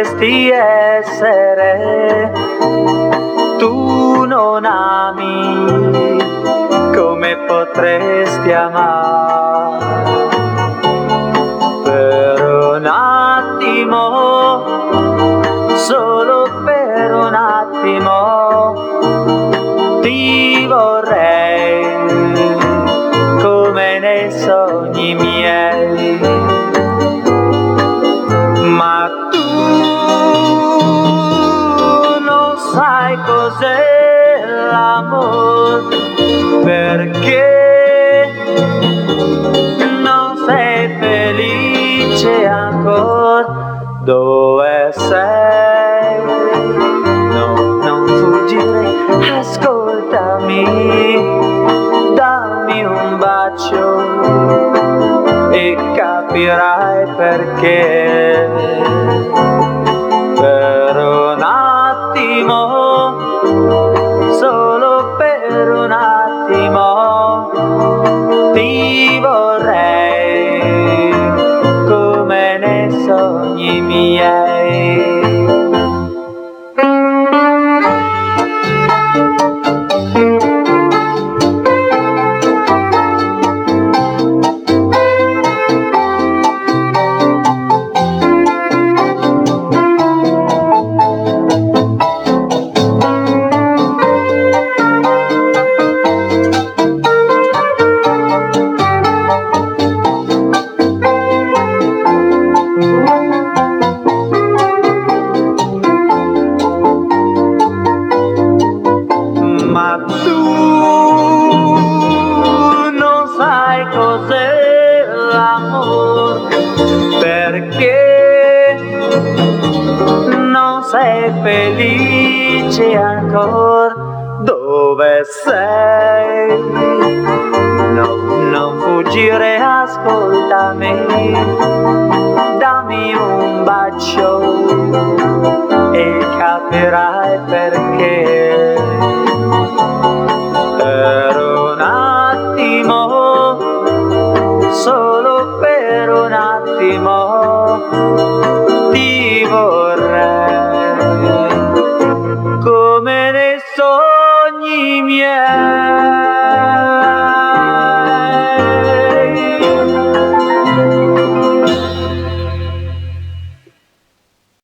potresti essere. Tu non ami come potresti amare. Per un attimo, solo per un attimo, ti vorrei come nei sogni miei. Ma tu non sai cos'è l'amore, perché non sei felice ancora. Dove sei? No, non fuggire, ascoltami, dammi un bacio e capirai perché. Per un attimo, solo per un attimo, ti vorrei come nei sogni miei. Ma tu non sai cos'è l'amore, perché non sei felice ancora. Dove sei? No, non fuggire, ascoltami, dammi un bacio e capirai perché. Per un attimo, solo per un attimo, ti